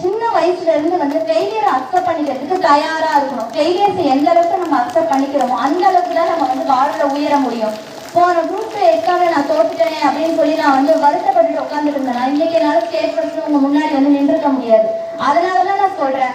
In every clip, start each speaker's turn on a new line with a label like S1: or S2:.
S1: சின்ன வயசுல இருந்து வந்து ஃபெயிலியரை அக்செப்ட் பண்ணிக்கிறதுக்கு தயாரா இருக்கணும். ஃபெயிலியர்ஸ் எந்த அளவுக்கு நம்ம அக்செப்ட் பண்ணிக்கிறோமோ அந்த அளவுக்கு தான் நம்ம வந்து வாழ்க்கையில உயர முடியும். போன குரூப் எக்ஸாம்ல நான் தோத்துட்டேன் அப்படின்னு சொல்லி நான் வந்து வருத்தப்பட்டு உட்காந்துட்டு இருந்தேன். இன்னைக்கு என்னால ஸ்டேட் ஃபர்ஸ்ட் உங்க முன்னாடி வந்து நின்றுக்க முடியாது. அதனாலதான் நான் சொல்றேன்,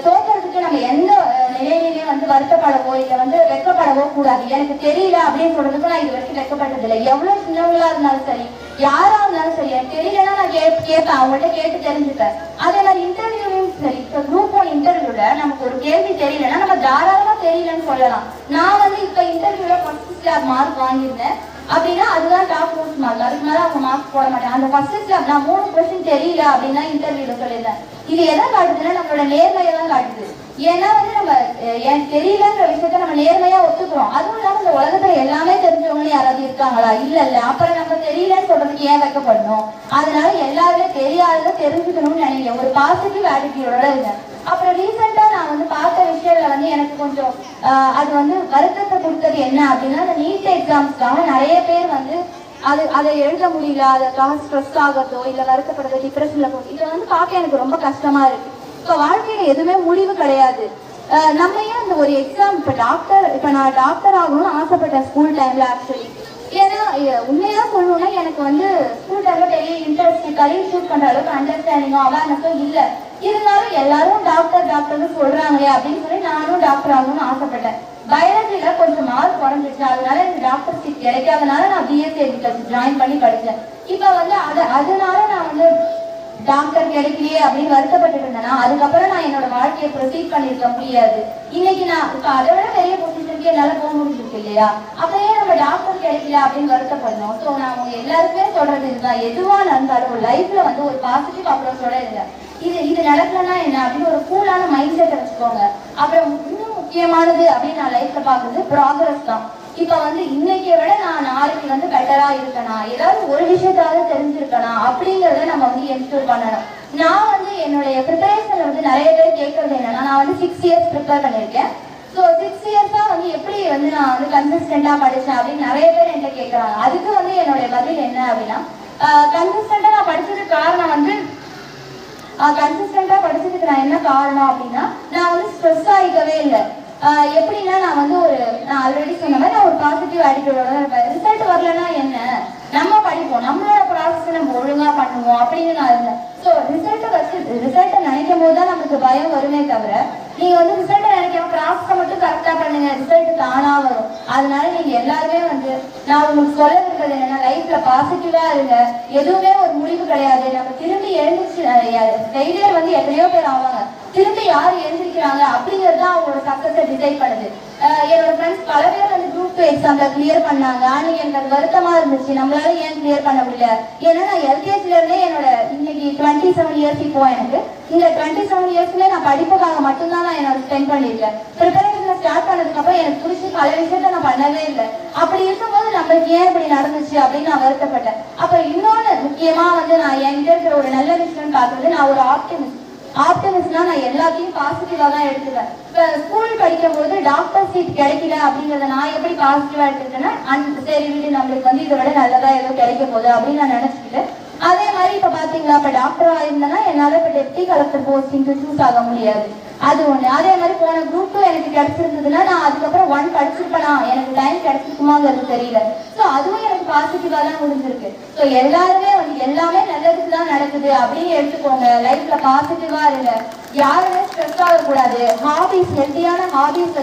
S1: தோக்கிறதுக்கு நம்ம எந்த நிலையிலையும் வந்து வருத்தப்படவோ இல்லை வந்து வெக்கப்படவோ கூடாது. எனக்கு தெரியல அப்படின்னு சொல்றதுக்கு நான் இது வரைக்கும் வெக்கப்பட்டது இல்லை. எவ்வளவு சின்னவங்களா இருந்தாலும் சரி, யாரா இருந்தாலும் சரி, எனக்கு தெரியலன்னா நான் கேட்பேன், அவங்கள்ட்ட கேட்டு தெரிஞ்சுப்பேன். அதே மாதிரி இன்டர்வியூலையும் சரி, இப்போ குரூப் 1 இன்டர்வியூல நமக்கு ஒரு கேள்வி தெரியலன்னா நம்ம தாராளமா தெரியலன்னு சொல்லலாம். நான் வந்து இப்ப இன்டர்வியூல ஃபர்ஸ்ட் ஸ்லாப் மார்க் வாங்கியிருந்தேன் அப்படின்னா அதுதான் டாப் மோஸ்ட் மார்க். அதுக்கு மேல அவங்க மார்க் போட மாட்டாங்க. அந்த ஃபர்ஸ்ட் ஸ்லாப் நான் 3 கொஸ்டின் தெரியல அப்படின்னா இன்டர்வியூல சொல்லியிருந்தேன். இது எதை காட்டுதுன்னா நம்மளோட நேர்மையை தான் காட்டுது. ஏன்னா வந்து நம்ம எனக்கு தெரியலங்கிற விஷயத்த நம்ம நேர்மையா ஒத்துக்கிறோம். அதுவும் இல்லாம இந்த உலகத்துல எல்லாமே தெரிஞ்சவங்கன்னு யாராவது இருக்காங்களா? இல்ல. அப்புறம் நம்ம தெரியலன்னு சொல்றதுக்கு ஏன் வைக்கப்படணும்? அதனால எல்லாருமே தெரியாததை தெரிஞ்சுக்கணும்னு நினைக்கிறேன். ஒரு பாசிட்டிவ் ஆட்டிடியூடோட இருங்க. அப்புறம் ரீசெண்டா நான் வந்து பார்த்த விஷயத்துல வந்து எனக்கு கொஞ்சம் அது வந்து வருத்தத்தை கொடுத்தது என்ன அப்படின்னா, அந்த நீட் எக்ஸாம்ஸ்க்காக நிறைய பேர் வந்து அதை எழுத முடியல, அதுக்காக ஸ்ட்ரெஸ் ஆகிறதோ இல்லை வருத்தப்படுறதோ டிப்ரெஷன்ல போகுது. இதை வந்து பார்க்க எனக்கு ரொம்ப கஷ்டமா இருக்கு. இப்போ வாழ்க்கையில எதுவுமே முடிவு கிடையாது. நம்ம ஏன் அந்த ஒரு எக்ஸாம் இப்போ நான் டாக்டர் ஆகணும்னு ஆசைப்பட்டேன் ஸ்கூல் டைம்ல. ஆக்சுவலி ஏன்னா உண்மையா சொல்லணும்னா எனக்கு வந்து ஸ்கூல் டைம்ல பெரிய இன்ட்ரெஸ்ட் கரியர் சூஸ் பண்ற அளவுக்கு அண்டர்ஸ்டாண்டிங்கோ அவேர்னஸும் இல்லை. இருந்தாலும் எல்லாரும் டாக்டர்னு சொல்றாங்களே அப்படின்னு சொல்லி நானும் டாக்டர் ஆகணும்னு ஆசைப்பட்டேன். பயாலஜில கொஞ்சம் மார்க் குறைஞ்சிச்சு. அதனால எனக்கு டாக்டர் சீட் கிடைக்காதனால நான் பிஎஸ்சி எக்ரிகல்ச்சர் ஜாயின் பண்ணி படித்தேன். இப்போ வந்து அதனால நான் வந்து டாக்டர் கிடைக்கலையே அப்படின்னு வருத்தப்பட்டு இருந்தேன்னா அதுக்கப்புறம் நான் என்னோட வாழ்க்கையை ப்ரொசீட் பண்ணிருக்க முடியாது. இன்னைக்கு நான் இப்போ அதை விட பெரிய பொசிஷனுக்கு என்னால போக முடிஞ்சிருக்கு இல்லையா? அப்பயே நம்ம டாக்டர் கிடைக்கல அப்படின்னு வருத்தப்படணும். ஸோ நான் அவங்க எல்லாருக்குமே சொல்றது இதுதான், எதுவா நடந்தாலும் லைஃப்ல வந்து ஒரு பாசிட்டிவ் அப்ரோச்சோட இருங்க. இது நடக்கலன்னா என்ன அப்படின்னு ஒரு கூலான மைண்ட் செட்டை வச்சுக்கோங்க. அப்புறம் இன்னும் முக்கியமானது அப்படின்னு நான் லைஃப்ல பாக்குறது ப்ராக்ரஸ் தான். இப்ப வந்து இன்னைக்கு விட நான் நாளைக்கு வந்து பெட்டரா இருக்கணும், ஏதாவது ஒரு விஷயத்தாவது தெரிஞ்சிருக்கணும் அப்படிங்கறத நம்ம வந்து என்ஷூர் பண்ணணும். நான் வந்து என்னுடைய ப்ரிப்பரேஷன்ல வந்து நிறைய பேர் கேட்கறது என்னன்னா, நான் வந்து 6 இயர்ஸ் ப்ரிப்பேர் பண்ணிருக்கேன். ஸோ 6 இயர்ஸா வந்து எப்படி வந்து நான் வந்து கன்சிஸ்டண்டா படிச்சேன் அப்படின்னு நிறைய பேர் என்கிட்ட கேட்கறாங்க. அதுக்கு வந்து என்னுடைய பதில் என்ன அப்படின்னா, கன்சிஸ்டண்டா நான் படிச்சதுக்கு காரணம் வந்து கன்சிஸ்டண்டா படிச்சதுக்கு நான் என்ன காரணம் அப்படின்னா, நான் வந்து ஸ்ட்ரெஸ் ஆகிக்கவே இல்லை. எப்படின்னா நான் ஆல்ரெடி சொன்ன மாதிரி நான் ஒரு பாசிட்டிவ் ஆட்டிடியூடோட இருப்பேன். ரிசல்ட் வரலன்னா என்ன, நம்ம படிப்போம், நம்மளோட ப்ராசஸ் நம்ம ஒழுங்கா பண்ணுவோம் அப்படின்னு நான் இருந்தேன். ஸோ ரிசல்ட்டை நினைக்கும் போது தான் நமக்கு பயம் வருமே தவிர, நீங்க வந்து ரிசல்ட்டை நினைக்காம ப்ராசஸை மட்டும் கரெக்டா பண்ணுங்க, ரிசல்ட் தானா வரும். அதனால நீங்க எல்லாருமே வந்து நான் உங்களுக்கு சொல்ல இருக்கிறது என்னன்னா, லைஃப்ல பாசிட்டிவா இருங்க. எதுவுமே ஒரு முடிவு கிடையாது. நம்ம திரும்பி எழுந்துச்சு, ஃபெயிலியர் வந்து எத்தனையோ பேர் ஆவாங்க, திரும்பி யார் எழுந்திருக்கிறாங்க அப்படிங்கிறது தான் அவங்களோட சக்சஸை டிசைட் பண்ணுது. என்னோட ஃப்ரெண்ட்ஸ் பல பேர் வந்து குரூப் 2 எக்ஸாம்ல கிளியர் பண்ணாங்க. ஆனால் எனக்கு அது வருத்தமா இருந்துச்சு, நம்மளால ஏன் கிளியர் பண்ண முடியல. ஏன்னா நான் எல்கேஜில இருந்தே என்னோட இன்னைக்கு 27 இயர்ஸ் இப்போ எனக்கு இந்த 27 இயர்ஸ்ல நான் படிப்புக்காக மட்டும்தான் நான் என்னோட ஸ்பெண்ட் பண்ணியிருக்கேன். ப்ரிப்பரேஷன்ல ஸ்டார்ட் பண்ணதுக்கு அப்புறம் எனக்கு பிடிச்சி பல விஷயத்த நான் பண்ணவே இல்லை. அப்படி இருக்கும்போது நம்மளுக்கு ஏன் இப்படி நடந்துச்சு அப்படின்னு நான் வருத்தப்பட்டேன். அப்ப இன்னொன்னு முக்கியமா வந்து நான் என்கிட்ட இருக்கிற ஒரு நல்ல விஷயம் பார்க்கறது, நான் ஒரு ஆப்டிமிஸ்ட்னா நான் எல்லாத்தையும் பாசிட்டிவா தான் எடுத்துப்பேன். இப்போ ஸ்கூல் படிக்கும் போது டாக்டர் சீட் கிடைக்கல அப்படிங்கிறத நான் எப்படி பாசிட்டிவா எடுத்துக்கிட்டேன்னா, சரி வீடு நம்மளுக்கு வந்து இதை விட நல்லதா ஏதோ கிடைக்க போகுது அப்படின்னு நான் நினைச்சுக்கிட்டு, அதே மாதிரி இப்ப பாத்தீங்களா, இப்ப டாக்டர் ஆயிருந்தேன்னா என்னால இப்ப டெப்டி கலெக்டர் போஸ்டிங் சூஸ் ஆக முடியாது. அது ஒண்ணு. அதே மாதிரி போன குரூப் 2 எனக்கு கிடைச்சிருந்ததுன்னா நான் அதுக்கப்புறம் 1 படிச்சிருப்பேனா, எனக்கு டைம் கிடைச்சிருக்குமாங்கிறது தெரியல. ஸோ அதுவும் எனக்கு பாசிட்டிவா தான் முடிஞ்சிருக்கு. ஸோ எல்லாருமே வந்து எல்லாமே நல்லதுக்கு தான் நடக்குது அப்படின்னு எடுத்துக்கோங்க. லைஃப்ல பாசிட்டிவா இருங்க. யாருமே ஸ்ட்ரெஸ் ஆகக்கூடாது. ஹாபிஸ், ஹெல்த்தியான ஹாபிஸ்